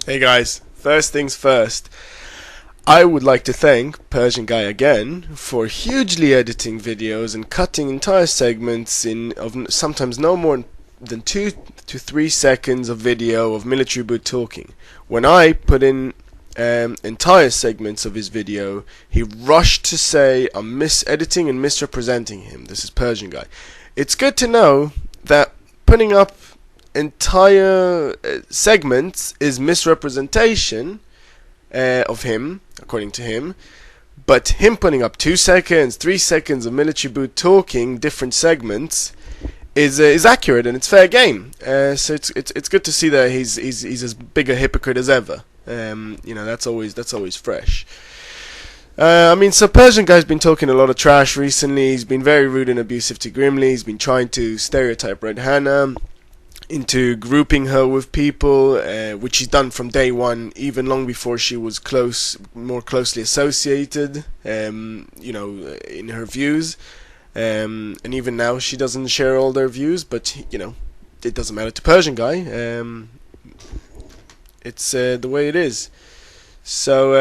Hey guys, first things first, I would like to thank Persian Guy again for hugely editing videos and cutting entire segments of sometimes no more than 2 to 3 seconds of video of military boot talking. When I put in entire segments of his video, he rushed to say I'm misediting and misrepresenting him. This is Persian Guy. It's good to know that putting up entire segments is misrepresentation of him, according to him, but him putting up 2 seconds, 3 seconds of military boot talking different segments is accurate and it's fair game. So it's good to see that he's as big a hypocrite as ever. That's always fresh. So Persian Guy's been talking a lot of trash recently. He's been very rude and abusive to Grimley. He's been trying to stereotype redhannah into grouping her with people, which he's done from day one, even long before she was more closely associated, in her views. And even now she doesn't share all their views, but, it doesn't matter to Persian Guy. It's the way it is. So,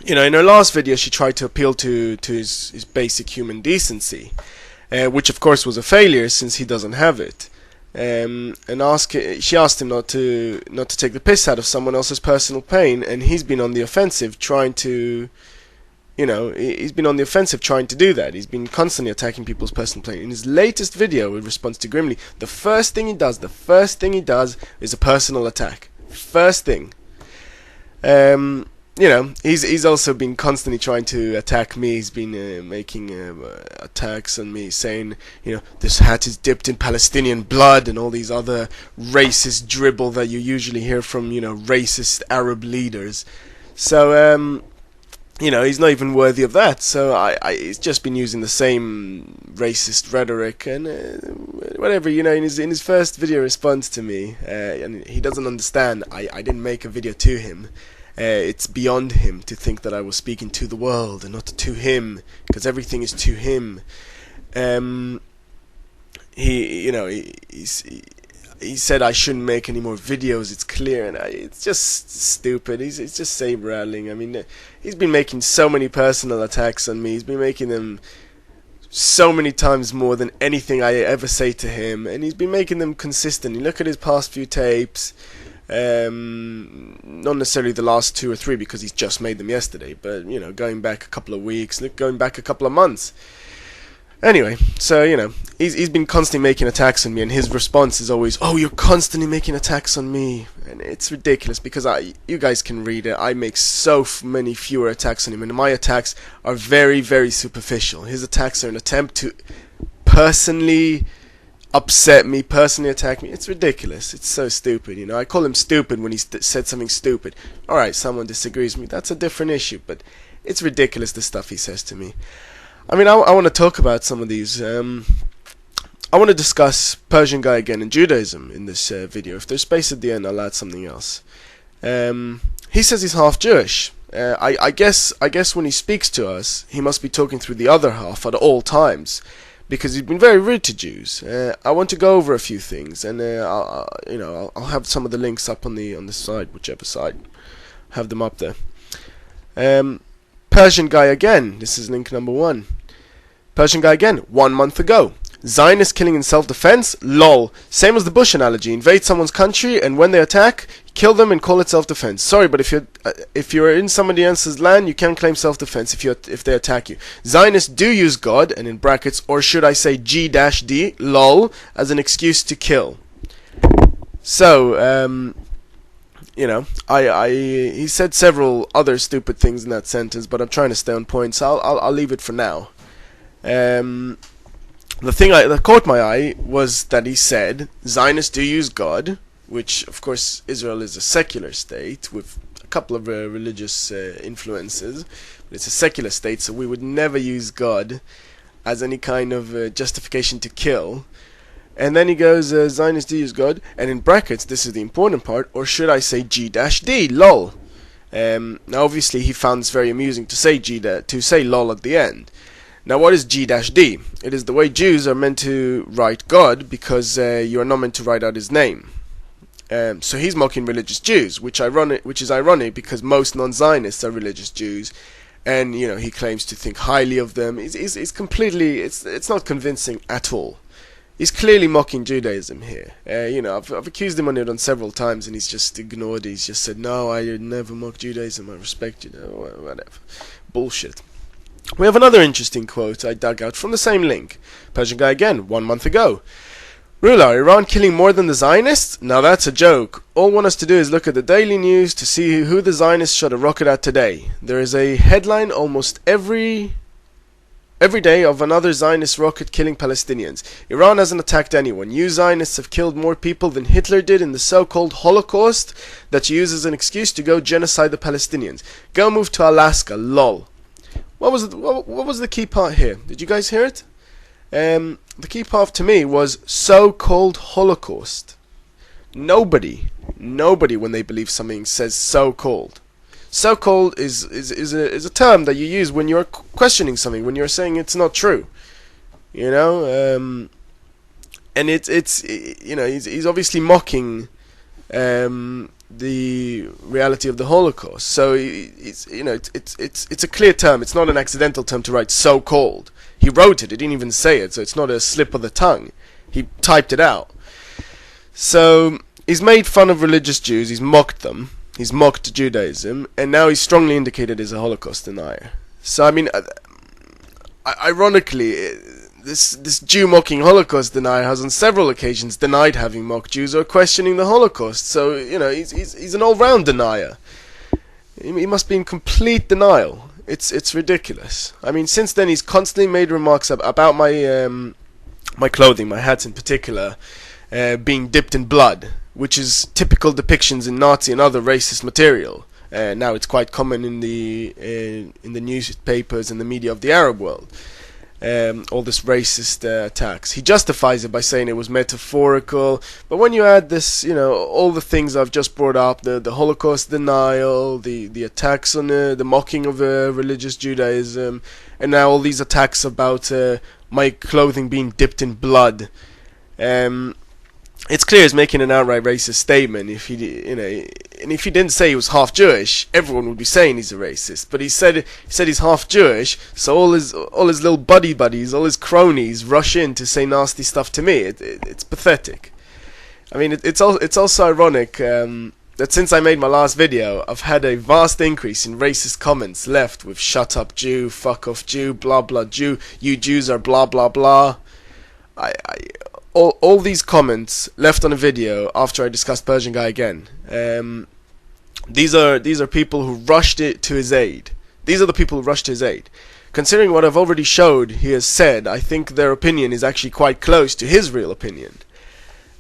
in her last video she tried to appeal to his basic human decency, which of course was a failure since he doesn't have it. She asked him not to take the piss out of someone else's personal pain, and he's been on the offensive trying to do that. He's been constantly attacking people's personal pain. In his latest video in response to Grimley, the first thing he does is a personal attack. First thing. He's also been constantly trying to attack me. He's been making attacks on me, saying, this hat is dipped in Palestinian blood and all these other racist dribble that you usually hear from, racist Arab leaders. So, he's not even worthy of that. So he's just been using the same racist rhetoric and whatever, in his first video response to me. And he doesn't understand. I didn't make a video to him. It's beyond him to think that I was speaking to the world and not to him, because everything is to him. He said I shouldn't make any more videos. It's clear, and it's just stupid. He's just saber rattling. He's been making so many personal attacks on me. He's been making them so many times more than anything I ever say to him, and he's been making them consistent. You look at his past few tapes. Not necessarily the last 2 or 3 because he's just made them yesterday, but going back a couple of weeks, going back a couple of months. Anyway, so he's been constantly making attacks on me, and his response is always, "Oh, you're constantly making attacks on me," and it's ridiculous because you guys can read it. I make so many fewer attacks on him, and my attacks are very, very superficial. His attacks are an attempt to personally upset me, personally attack me. It's ridiculous. It's so stupid. I call him stupid when he said something stupid. Alright, someone disagrees with me. That's a different issue, but it's ridiculous the stuff he says to me. I want to talk about some of these. I want to discuss Persian Guy Again and Judaism in this video. If there's space at the end, I'll add something else. He says he's half Jewish. I guess when he speaks to us, he must be talking through the other half at all times, because he's been very rude to Jews. I want to go over a few things, and I'll have some of the links up on the side, whichever side. Have them up there. Persian Guy Again. This is link number 1. Persian Guy Again. 1 month ago. Zionist killing in self-defense? Lol. Same as the Bush analogy. Invade someone's country, and when they attack, kill them and call it self-defense. Sorry, but if you're in somebody else's land, you can't claim self-defense if they attack you. Zionists do use God, and in brackets, or should I say G-D, lol, as an excuse to kill. So, he said several other stupid things in that sentence, but I'm trying to stay on point, so I'll leave it for now. The thing that caught my eye was that he said Zionists do use God, which of course Israel is a secular state with a couple of religious influences, but it's a secular state, so we would never use God as any kind of justification to kill. And then he goes, Zionists do use God, and in brackets, this is the important part, or should I say G-D, lol. Now obviously he found this very amusing to say lol at the end. Now what is G-D? It is the way Jews are meant to write God, because you are not meant to write out his name. So he's mocking religious Jews, which is ironic because most non-Zionists are religious Jews, and he claims to think highly of them. It's completely, it's not convincing at all. He's clearly mocking Judaism here. I've accused him on it on several times, and he's just ignored it. He's just said, no, I never mock Judaism, I respect whatever. Bullshit. We have another interesting quote I dug out from the same link. Persian Guy Again, 1 month ago. Ruler, Iran killing more than the Zionists? Now that's a joke. All want us to do is look at the daily news to see who the Zionists shot a rocket at today. There is a headline almost every day of another Zionist rocket killing Palestinians. Iran hasn't attacked anyone. You Zionists have killed more people than Hitler did in the so-called Holocaust that you use as an excuse to go genocide the Palestinians. Go move to Alaska, lol. What was the key part here? Did you guys hear it? The key part to me was so-called Holocaust. Nobody when they believe something says so-called. So-called is a term that you use when you're questioning something, when you're saying it's not true. And he's obviously mocking the reality of the Holocaust. So it's a clear term. It's not an accidental term to write so-called. He wrote it. He didn't even say it, so it's not a slip of the tongue. He typed it out. So he's made fun of religious Jews. He's mocked them. He's mocked Judaism, and now he's strongly indicated as a Holocaust denier. So I mean, ironically, this Jew mocking Holocaust denier has on several occasions denied having mocked Jews or questioning the Holocaust. So he's an all-round denier. He must be in complete denial. It's ridiculous. I mean, since then he's constantly made remarks about my clothing, my hats in particular, being dipped in blood, which is typical depictions in Nazi and other racist material. Now it's quite common in the newspapers and the media of the Arab world. All this racist attacks. He justifies it by saying it was metaphorical, but when you add this, all the things I've just brought up, the Holocaust denial, the attacks on the mocking of religious Judaism, and now all these attacks about my clothing being dipped in blood, it's clear he's making an outright racist statement. If he didn't say he was half Jewish, everyone would be saying he's a racist. But he said he's half Jewish, so all his little buddies, all his cronies rush in to say nasty stuff to me. It's pathetic. I mean, it's also ironic that since I made my last video, I've had a vast increase in racist comments left with "shut up Jew," "fuck off Jew," "blah blah Jew," "you Jews are blah blah blah." All these comments left on a video after I discussed Persian Guy Again. These are people who rushed it to his aid. These are the people who rushed to his aid. Considering what I've already showed he has said, I think their opinion is actually quite close to his real opinion.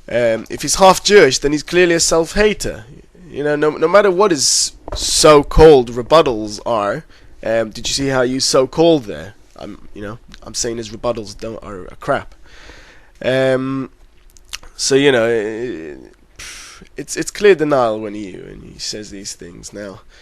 If he's half Jewish, then he's clearly a self-hater. No matter what his so-called rebuttals are. Did you see how I use so-called there? I'm saying his rebuttals are crap. So it's clear denial when he says these things now.